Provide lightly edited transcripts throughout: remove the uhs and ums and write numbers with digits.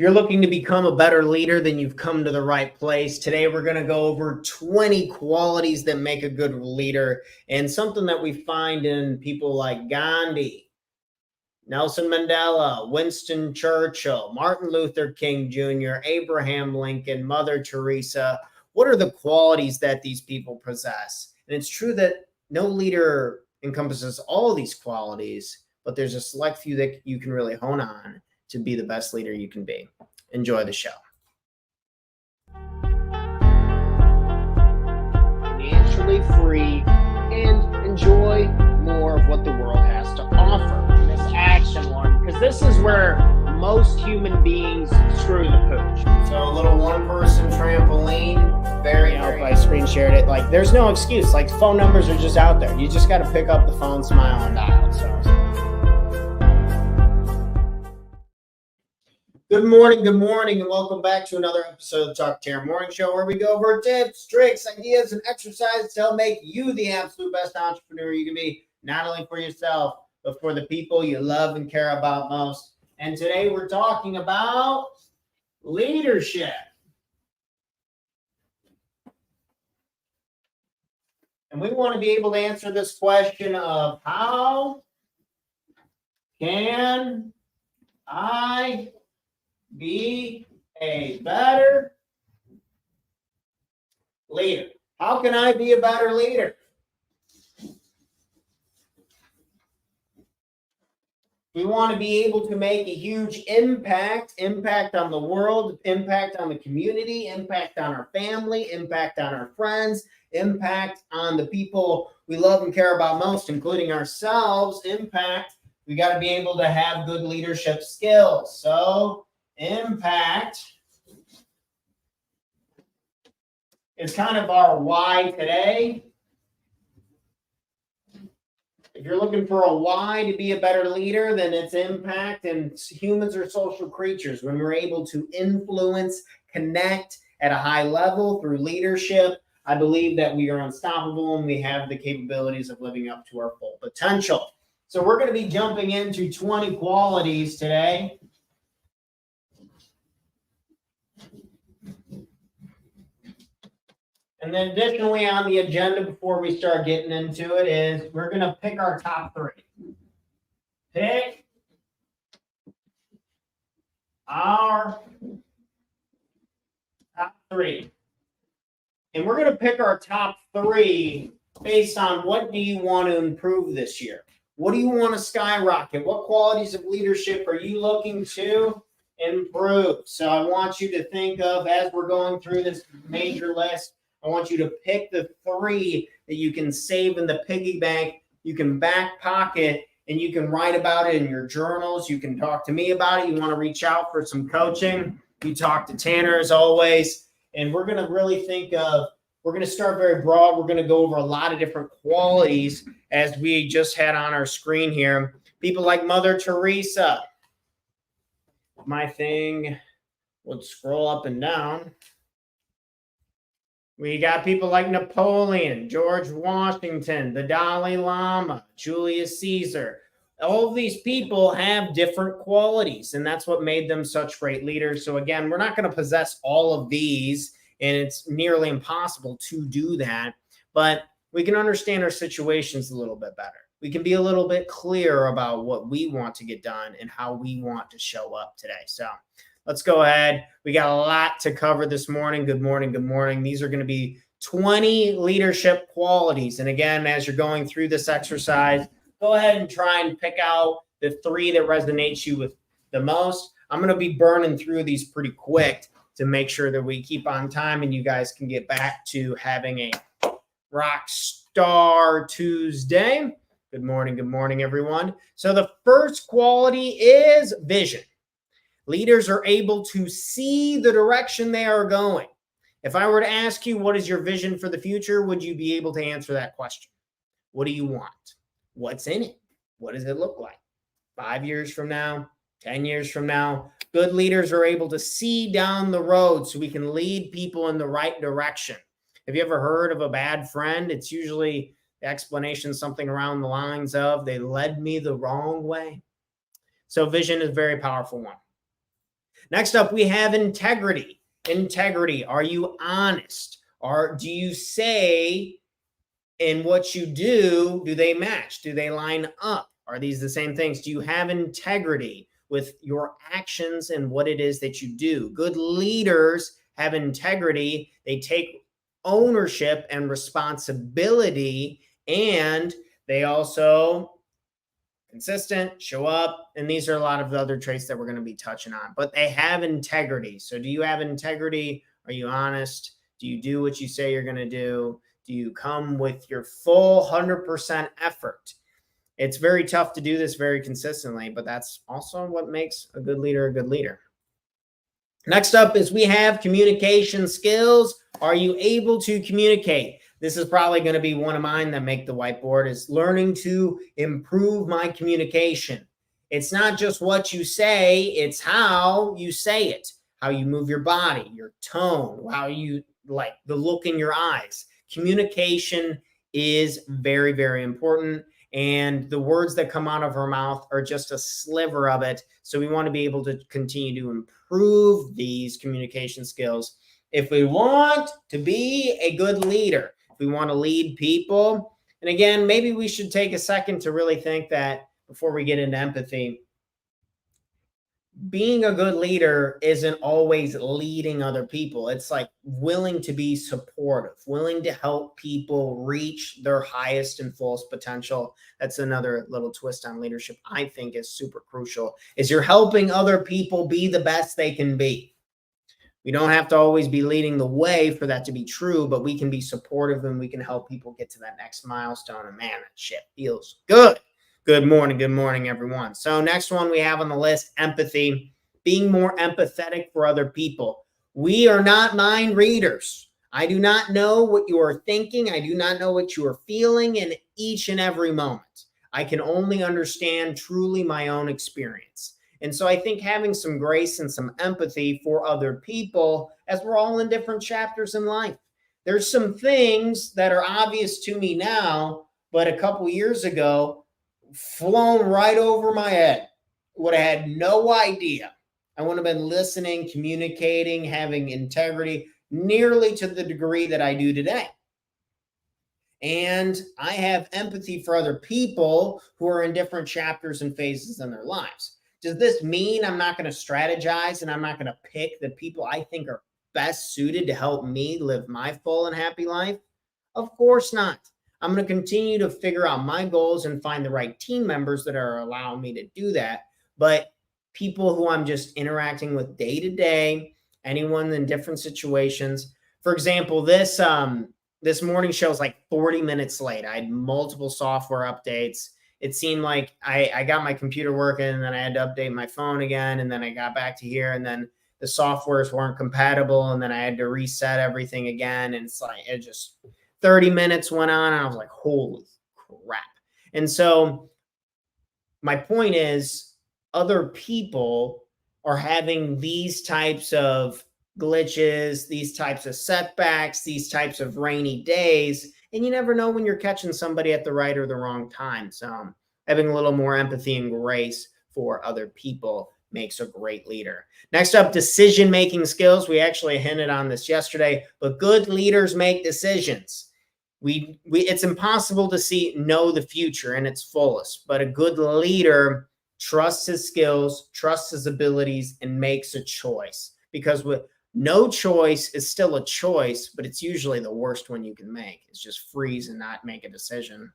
you're looking to become a better leader, then you've come to the right place. Today, we're going to go over 20 qualities that make a good leader, and something that we find in people like Gandhi, Nelson Mandela, Winston Churchill, Martin Luther King Jr., Abraham Lincoln, Mother Teresa. What are the qualities that these people possess? And it's true that no leader encompasses all these qualities, but there's a select few that you can really hone on to be the best leader you can be. Enjoy the show. Financially free and enjoy more of what the world has to offer in this action one, because this is where most human beings screw the pooch. So a little one-person trampoline, very, I hope I screen shared it. Like, there's no excuse. Like, phone numbers are just out there. You just got to pick up the phone, smile, and dial. So. Good morning, and welcome back to another episode of the Talk Tanner Morning Show, where we go over tips, tricks, ideas, and exercises to help make you the absolute best entrepreneur you can be, not only for yourself, but for the people you love and care about most. And today we're talking about leadership. And we want to be able to answer this question of how can I be a better leader? How can I be a better leader? We want to be able to make a huge impact on the world, impact on the community, impact on our family, impact on our friends, impact on the people we love and care about most, including ourselves, impact. We got to be able to have good leadership skills. So impact is kind of our why today. If you're looking for a why to be a better leader, then it's impact. And humans are social creatures. When we're able to influence, connect at a high level through leadership, I believe that we are unstoppable and we have the capabilities of living up to our full potential. So we're going to be jumping into 20 qualities today. And then additionally on the agenda before we start getting into it is we're going to pick our top three. Pick our top three. And we're going to pick our top three based on what do you want to improve this year? What do you want to skyrocket? What qualities of leadership are you looking to improve? So I want you to think of, as we're going through this major list, I want you to pick the three that you can save in the piggy bank, you can back pocket, and you can write about it in your journals. You can talk to me about it. You want to reach out for some coaching, you talk to Tanner as always. And we're going to really think of, we're going to start very broad. We're going to go over a lot of different qualities as we just had on our screen here. People like Mother Teresa. My thing would scroll up and down. We got people like Napoleon, George Washington, the Dalai Lama, Julius Caesar. All of these people have different qualities, and that's what made them such great leaders. So again, we're not going to possess all of these, and it's nearly impossible to do that, but we can understand our situations a little bit better. We can be a little bit clearer about what we want to get done and how we want to show up today. So let's go ahead. We got a lot to cover this morning. Good morning. Good morning. These are going to be 20 leadership qualities. And again, as you're going through this exercise, go ahead and try and pick out the three that resonates you with the most. I'm going to be burning through these pretty quick to make sure that we keep on time and you guys can get back to having a rock star Tuesday. Good morning, everyone. So the first quality is vision. Leaders are able to see the direction they are going. If I were to ask you, what is your vision for the future? Would you be able to answer that question? What do you want? What's in it? What does it look like? 5 years from now, 10 years from now? Good leaders are able to see down the road so we can lead people in the right direction. Have you ever heard of a bad friend? It's usually the explanation something around the lines of, they led me the wrong way. So vision is a very powerful one. Next up, we have integrity. Integrity. Are you honest? Or do you say in what you do they match? Do they line up? Are these the same things? Do you have integrity with your actions and what it is that you do? Good leaders have integrity. They take ownership and responsibility, and they also consistent, show up, and these are a lot of the other traits that we're going to be touching on, but they have integrity. So do you have integrity? Are you honest? Do you do what you say you're going to do? Do you come with your full 100% effort? It's very tough to do this very consistently, but that's also what makes a good leader a good leader. Next up is we have communication skills. Are you able to communicate? This is probably going to be one of mine that make the whiteboard, is learning to improve my communication. It's not just what you say, it's how you say it, how you move your body, your tone, how you like the look in your eyes. Communication is very, very important. And the words that come out of our mouth are just a sliver of it. So we want to be able to continue to improve these communication skills if we want to be a good leader, if we want to lead people. And again, maybe we should take a second to really think that before we get into empathy, being a good leader isn't always leading other people. It's like willing to be supportive, willing to help people reach their highest and fullest potential. That's another little twist on leadership I think is super crucial, is you're helping other people be the best they can be. We don't have to always be leading the way for that to be true, but we can be supportive and we can help people get to that next milestone. And man, that shit feels good. Good morning, everyone. So next one we have on the list, empathy, being more empathetic for other people. We are not mind readers. I do not know what you are thinking. I do not know what you are feeling in each and every moment. I can only understand truly my own experience. And so I think having some grace and some empathy for other people, as we're all in different chapters in life. There's some things that are obvious to me now, but a couple years ago, flown right over my head. Would have had no idea. I would have been listening, communicating, having integrity nearly to the degree that I do today. And I have empathy for other people who are in different chapters and phases in their lives. Does this mean I'm not going to strategize and I'm not going to pick the people I think are best suited to help me live my full and happy life? Of course not. I'm going to continue to figure out my goals and find the right team members that are allowing me to do that. But people who I'm just interacting with day to day, anyone in different situations. For example, this morning show was like 40 minutes late. I had multiple software updates. It seemed like I got my computer working and then I had to update my phone again. And then I got back to here and then the softwares weren't compatible. And then I had to reset everything again. And it's like, it just 30 minutes went on and I was like, holy crap. And so my point is, other people are having these types of glitches, these types of setbacks, these types of rainy days. And you never know when you're catching somebody at the right or the wrong time. So having a little more empathy and grace for other people makes a great leader. Next up, decision-making skills. We actually hinted on this yesterday, but good leaders make decisions. It's impossible to know the future in its fullest, but a good leader trusts his skills, trusts his abilities, and makes a choice. Because with no choice is still a choice, but it's usually the worst one you can make. It's just freeze and not make a decision.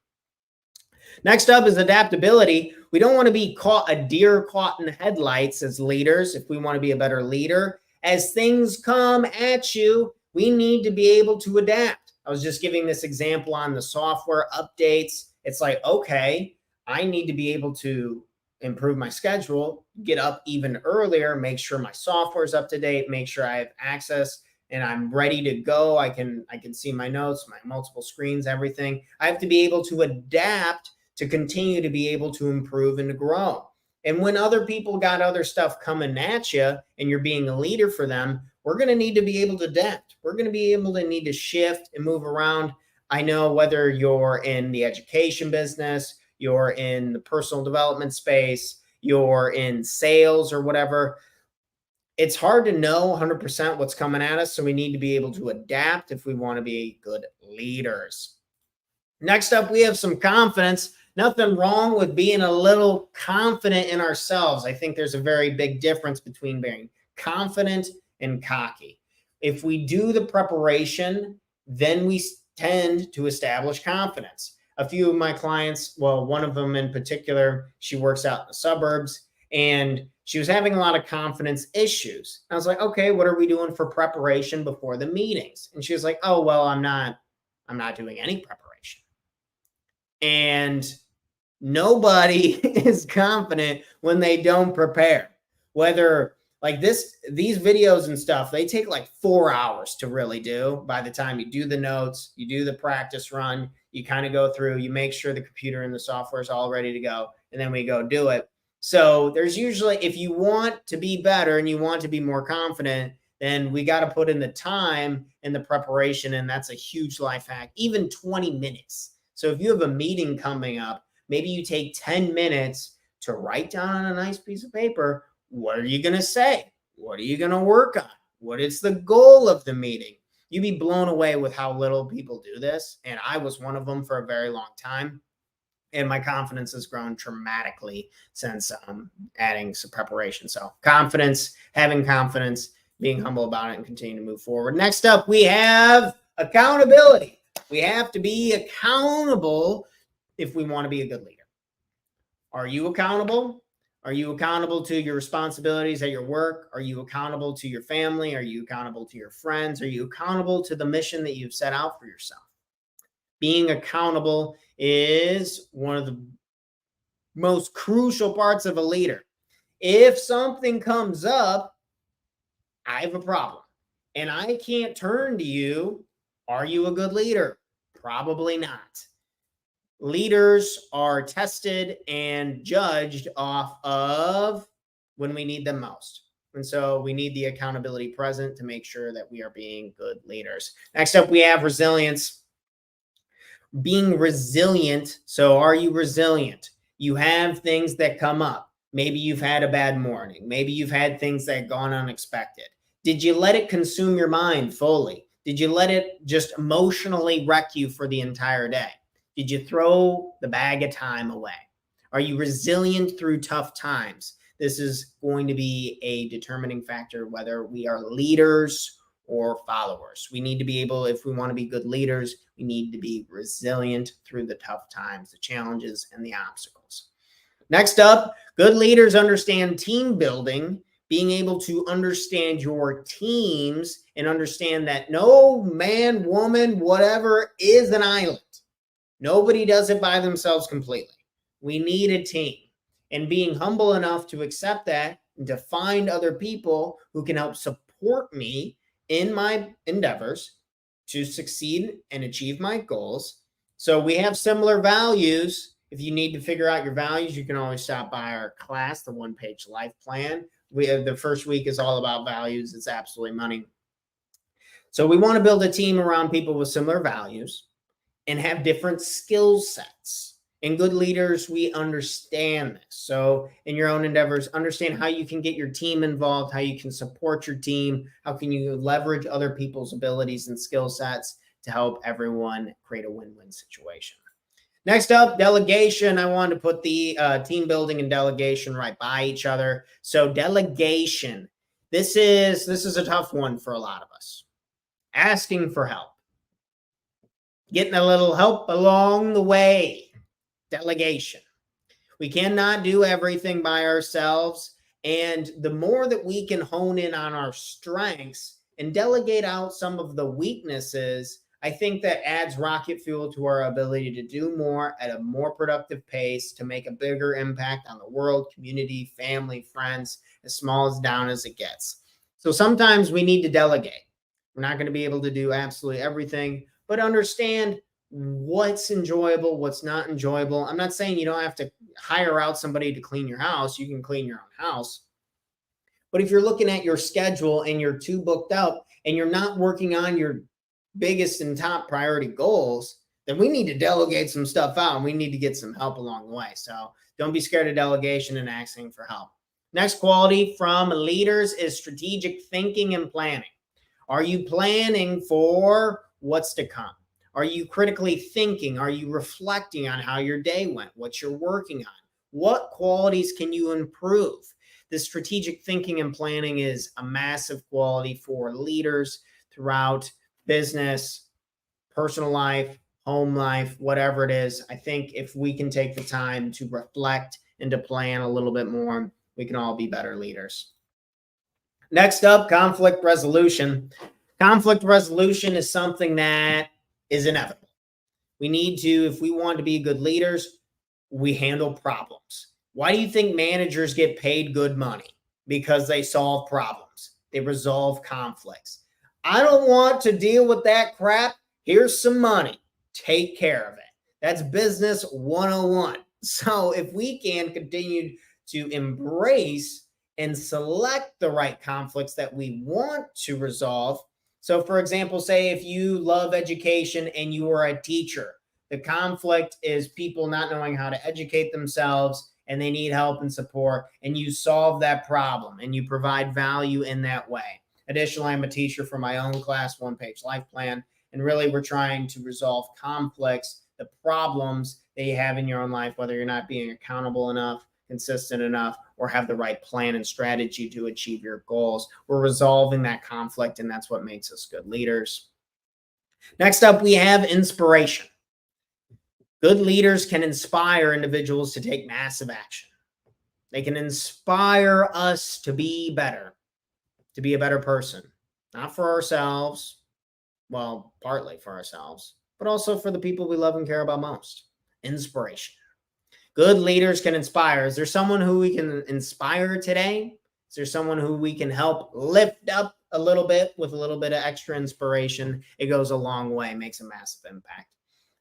Next up is adaptability. We don't want to be a deer caught in the headlights as leaders. If we want to be a better leader, as things come at you, we need to be able to adapt. I was just giving this example on the software updates. It's like, okay, I need to be able to improve my schedule, get up even earlier, make sure my software is up to date, make sure I have access and I'm ready to go. I can see my notes, my multiple screens, everything. I have to be able to adapt to continue to be able to improve and to grow. And when other people got other stuff coming at you and you're being a leader for them, we're going to need to be able to adapt. We're going to be able to need to shift and move around. I know whether you're in the education business, you're in the personal development space, you're in sales or whatever, it's hard to know 100% what's coming at us. So we need to be able to adapt if we want to be good leaders. Next up, we have some confidence. Nothing wrong with being a little confident in ourselves. I think there's a very big difference between being confident and cocky. If we do the preparation, then we tend to establish confidence. A few of my clients, well, one of them in particular, she works out in the suburbs and she was having a lot of confidence issues. I was like, okay, what are we doing for preparation before the meetings? And she was like, oh, well, I'm not doing any preparation. And nobody is confident when they don't prepare. Whether like these videos and stuff, they take like 4 hours to really do. By the time you do the notes, you do the practice run, you kind of go through, you make sure the computer and the software is all ready to go, and then we go do it. So there's usually, if you want to be better and you want to be more confident, then we got to put in the time and the preparation. And that's a huge life hack, even 20 minutes. So if you have a meeting coming up, maybe you take 10 minutes to write down on a nice piece of paper, what are you going to say? What are you going to work on? What is the goal of the meeting? You'd be blown away with how little people do this. And I was one of them for a very long time. And my confidence has grown dramatically since adding some preparation. So confidence, having confidence, being humble about it, and continue to move forward. Next up, we have accountability. We have to be accountable if we want to be a good leader. Are you accountable? Are you accountable to your responsibilities at your work? Are you accountable to your family? Are you accountable to your friends? Are you accountable to the mission that you've set out for yourself? Being accountable is one of the most crucial parts of a leader. If something comes up, I have a problem and I can't turn to you. Are you a good leader? Probably not. Leaders are tested and judged off of when we need them most. And so we need the accountability present to make sure that we are being good leaders. Next up, we have resilience. Being resilient. So are you resilient? You have things that come up. Maybe you've had a bad morning. Maybe you've had things that gone unexpected. Did you let it consume your mind fully? Did you let it just emotionally wreck you for the entire day? Did you throw the bag of time away? Are you resilient through tough times? This is going to be a determining factor whether we are leaders or followers. We need to be able, if we want to be good leaders, we need to be resilient through the tough times, the challenges, and the obstacles. Next up, good leaders understand team building, being able to understand your teams and understand that no man, woman, whatever is an island. Nobody does it by themselves completely. We need a team. And being humble enough to accept that and to find other people who can help support me in my endeavors to succeed and achieve my goals. So we have similar values. If you need to figure out your values, you can always stop by our class, the one-page life plan. We have the first week is all about values. It's absolutely money. So we want to build a team around people with similar values and have different skill sets. And good leaders, we understand this. So in your own endeavors, understand how you can get your team involved, how you can support your team, how can you leverage other people's abilities and skill sets to help everyone create a win-win situation. Next up, delegation. I wanted to put the team building and delegation right by each other. So delegation, this is a tough one for a lot of us. Asking for help. Getting a little help along the way. Delegation. We cannot do everything by ourselves. And the more that we can hone in on our strengths and delegate out some of the weaknesses, I think that adds rocket fuel to our ability to do more at a more productive pace, to make a bigger impact on the world, community, family, friends, as small as down as it gets. So sometimes we need to delegate. We're not going to be able to do absolutely everything, but understand what's enjoyable, what's not enjoyable. I'm not saying you don't have to hire out somebody to clean your house. You can clean your own house. But if you're looking at your schedule and you're too booked up and you're not working on your biggest and top priority goals, then we need to delegate some stuff out and we need to get some help along the way. So don't be scared of delegation and asking for help. Next quality from leaders is strategic thinking and planning. Are you planning for what's to come? Are you critically thinking? Are you reflecting on how your day went, what you're working on? What qualities can you improve? This strategic thinking and planning is a massive quality for leaders throughout business, personal life, home life, whatever it is. I think if we can take the time to reflect and to plan a little bit more, we can all be better leaders. Next up, conflict resolution. Conflict resolution is something that is inevitable. We need to, if we want to be good leaders, we handle problems. Why do you think managers get paid good money? Because they solve problems. They resolve conflicts. I don't want to deal with that crap. Here's some money. Take care of it. That's business 101. So if we can continue to embrace and select the right conflicts that we want to resolve. So for example, say if you love education and you are a teacher, the conflict is people not knowing how to educate themselves and they need help and support, and you solve that problem and you provide value in that way. Additionally, I'm a teacher for my own class, one-page life plan, and really we're trying to resolve conflicts, the problems that you have in your own life, whether you're not being accountable enough, consistent enough, or have the right plan and strategy to achieve your goals. We're resolving that conflict, and that's what makes us good leaders. Next up, we have inspiration. Good leaders can inspire individuals to take massive action. They can inspire us to be better, to be a better person, not for ourselves, well, partly for ourselves, but also for the people we love and care about most. Inspiration. Good leaders can inspire. Is there someone who we can inspire today? Is there someone who we can help lift up a little bit with a little bit of extra inspiration? It goes a long way, makes a massive impact.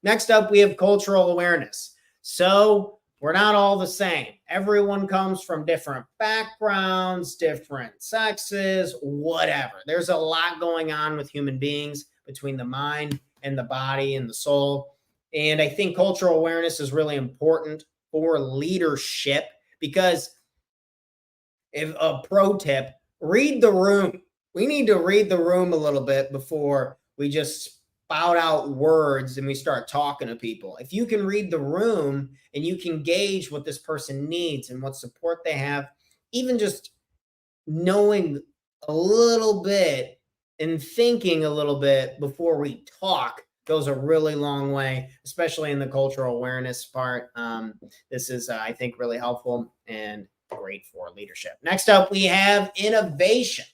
Next up, we have cultural awareness. So we're not all the same. Everyone comes from different backgrounds, different sexes, whatever. There's a lot going on with human beings between the mind and the body and the soul. And I think cultural awareness is really important for leadership because if a pro tip, read the room. We need to read the room a little bit before we just spout out words and we start talking to people. If you can read the room and you can gauge what this person needs and what support they have, even just knowing a little bit and thinking a little bit before we talk goes a really long way, especially in the cultural awareness part. This is, I think, really helpful and great for leadership. Next up, we have innovation.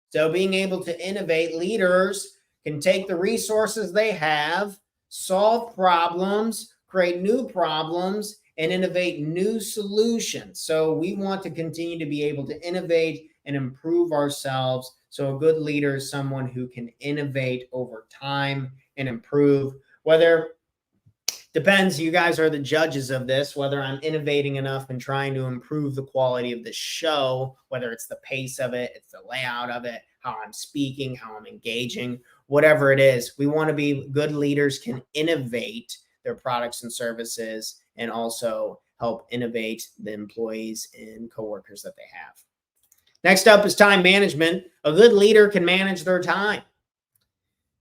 So being able to innovate, leaders can take the resources they have, solve problems, create new problems, and innovate new solutions. So we want to continue to be able to innovate and improve ourselves. So a good leader is someone who can innovate over time and improve. Whether, depends, you guys are the judges of this, whether I'm innovating enough and trying to improve the quality of the show, whether it's the pace of it, it's the layout of it, how I'm speaking, how I'm engaging, whatever it is. We want to be good leaders, can innovate their products and services and also help innovate the employees and coworkers that they have. Next up is time management. A good leader can manage their time,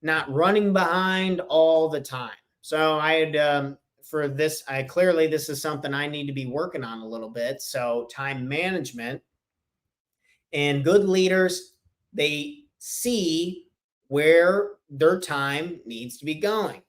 not running behind all the time. So I had, for this, clearly this is something I need to be working on a little bit. So time management, and good leaders, they see where their time needs to be going.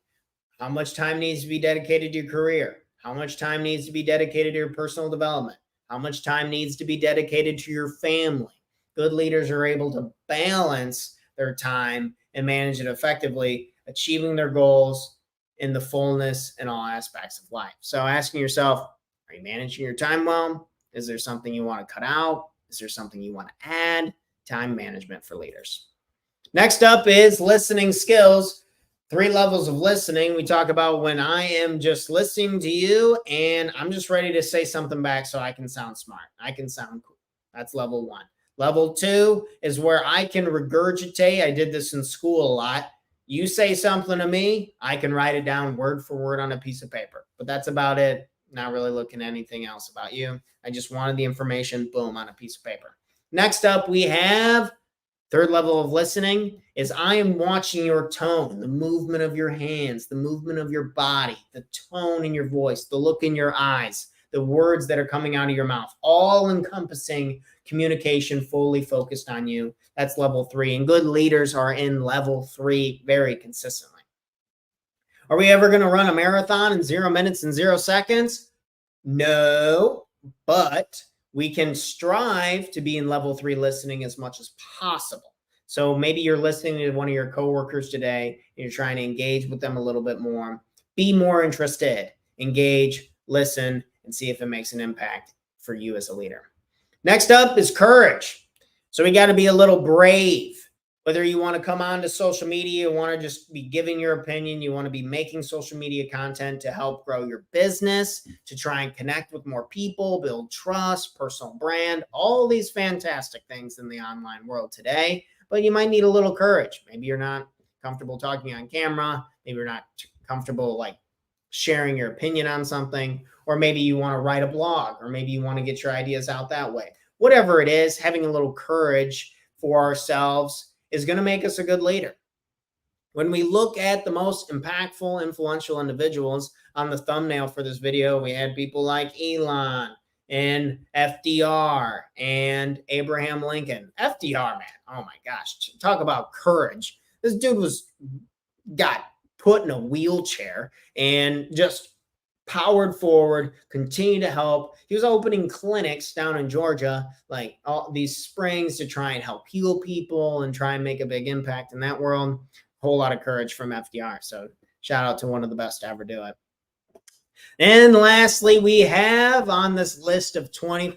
How much time needs to be dedicated to your career? How much time needs to be dedicated to your personal development? How much time needs to be dedicated to your family? Good leaders are able to balance their time and manage it effectively, achieving their goals in the fullness in all aspects of life. So asking yourself, are you managing your time well? Is there something you want to cut out? Is there something you want to add? Time management for leaders. Next up is listening skills. 3 levels of listening. We talk about when I am just listening to you and I'm just ready to say something back so I can sound smart. I can sound cool. That's level 1. Level 2 is where I can regurgitate. I did this in school a lot. You say something to me, I can write it down word for word on a piece of paper, but that's about it. Not really looking at anything else about you. I just wanted the information, boom, on a piece of paper. Next up, we have third level of listening is I am watching your tone, the movement of your hands, the movement of your body, the tone in your voice, the look in your eyes, the words that are coming out of your mouth, all encompassing communication fully focused on you. That's level 3. And good leaders are in level 3 very consistently. Are we ever going to run a marathon in 0 minutes and 0 seconds? No, but we can strive to be in level 3 listening as much as possible. So maybe you're listening to one of your coworkers today and you're trying to engage with them a little bit more. Be more interested, engage, listen, and see if it makes an impact for you as a leader. Next up is courage. So we got to be a little brave. Whether you want to come on to social media, you want to just be giving your opinion, you want to be making social media content to help grow your business, to try and connect with more people, build trust, personal brand, all these fantastic things in the online world today. But you might need a little courage. Maybe you're not comfortable talking on camera. Maybe you're not comfortable like sharing your opinion on something, or maybe you want to write a blog, or maybe you want to get your ideas out that way. Whatever it is, having a little courage for ourselves is going to make us a good leader. When we look at the most impactful, influential individuals on the thumbnail for this video, we had people like Elon and FDR and Abraham Lincoln. FDR, man, oh my gosh, talk about courage. This dude got put in a wheelchair and just powered forward, continued to help. He was opening clinics down in Georgia, like all these springs to try and help heal people and try and make a big impact in that world. Whole lot of courage from FDR. So shout out to one of the best to ever do it. And lastly, we have on this list of 20,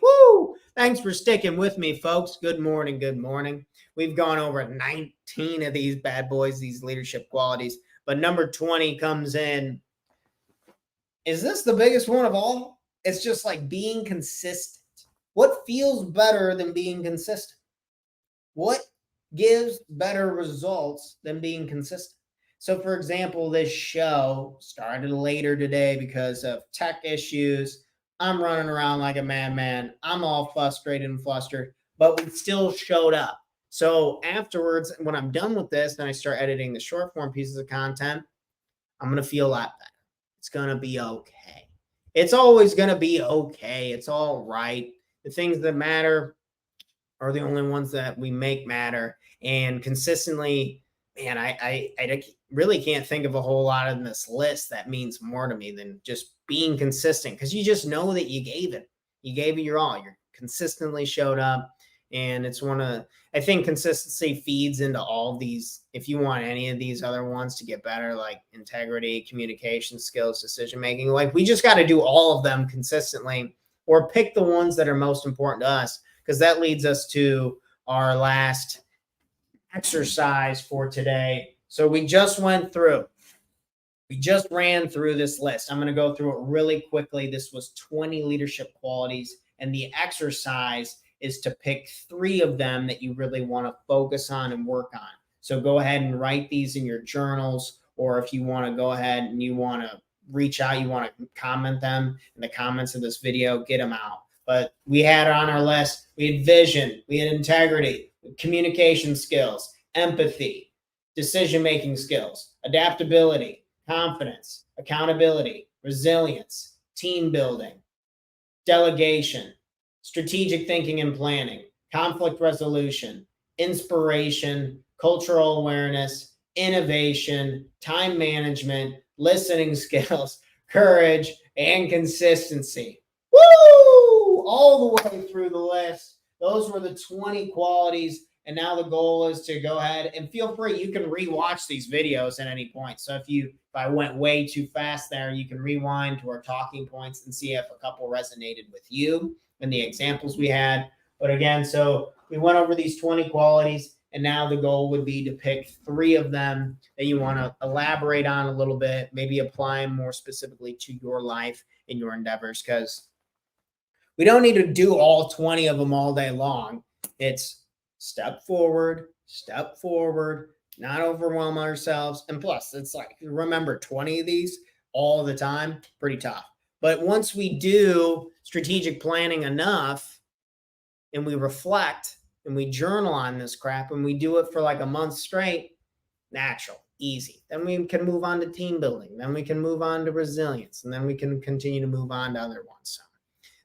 thanks for sticking with me, folks. Good morning, good morning. We've gone over 19 of these bad boys, these leadership qualities, but number 20 comes in. Is this the biggest one of all? It's just like being consistent. What feels better than being consistent? What gives better results than being consistent? So, for example, this show started later today because of tech issues. I'm running around like a madman. I'm all frustrated and flustered, but we still showed up. So afterwards, when I'm done with this, then I start editing the short form pieces of content, I'm going to feel a lot better. It's going to be okay. It's always going to be okay. It's all right. The things that matter are the only ones that we make matter. And consistently, man, I really can't think of a whole lot in this list that means more to me than just being consistent, because you just know that you gave it. You gave it your all. You consistently showed up. And it's I think consistency feeds into all of these. If you want any of these other ones to get better, like integrity, communication skills, decision-making, like we just got to do all of them consistently, or pick the ones that are most important to us, because that leads us to our last exercise for today. So we just ran through this list. I'm going to go through it really quickly. This was 20 leadership qualities, and the exercise is to pick 3 of them that you really want to focus on and work on. So go ahead and write these in your journals, or if you want to go ahead and you want to reach out, you want to comment them in the comments of this video, get them out. But we had on our list, we had vision, we had integrity, communication skills, empathy, decision-making skills, adaptability, confidence, accountability, resilience, team building, delegation, strategic thinking and planning, conflict resolution, inspiration, cultural awareness, innovation, time management, listening skills, courage, and consistency. Woo! All the way through the list. Those were the 20 qualities. And now the goal is to go ahead and feel free. You can rewatch these videos at any point. So if I went way too fast there, you can rewind to our talking points and see if a couple resonated with you and the examples we had. But again, so we went over these 20 qualities, and now the goal would be to pick 3 of them that you want to elaborate on a little bit, maybe apply them more specifically to your life and your endeavors, because we don't need to do all 20 of them all day long. It's step forward, not overwhelm ourselves. And plus, it's like, remember, 20 of these all the time, pretty tough. But once we do strategic planning enough and we reflect and we journal on this crap and we do it for like a month straight, natural, easy. Then we can move on to team building. Then we can move on to resilience. And then we can continue to move on to other ones. So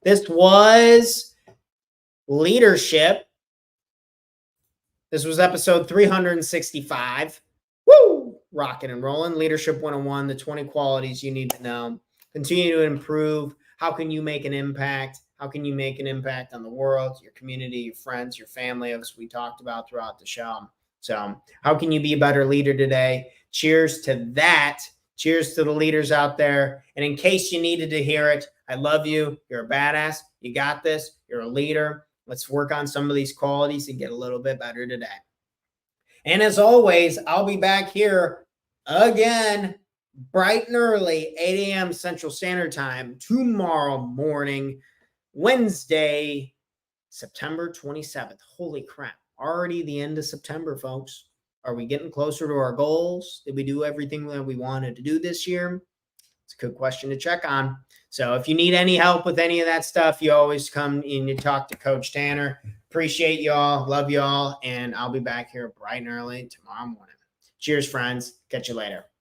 this was leadership. This was episode 365. Woo! Rocking and rolling. Leadership 101, the 20 qualities you need to know. Continue to improve. How can you make an impact? How can you make an impact on the world, your community, your friends, your family, as we talked about throughout the show? So how can you be a better leader today? Cheers to that. Cheers to the leaders out there. And in case you needed to hear it, I love you. You're a badass. You got this. You're a leader. Let's work on some of these qualities and get a little bit better today. And as always, I'll be back here again, bright and early, 8 a.m. Central Standard Time tomorrow morning, Wednesday, September 27th. Holy crap. Already the end of September, folks. Are we getting closer to our goals? Did we do everything that we wanted to do this year? It's a good question to check on. So if you need any help with any of that stuff, you always come and you talk to Coach Tanner. Appreciate y'all. Love y'all. And I'll be back here bright and early tomorrow morning. Cheers, friends. Catch you later.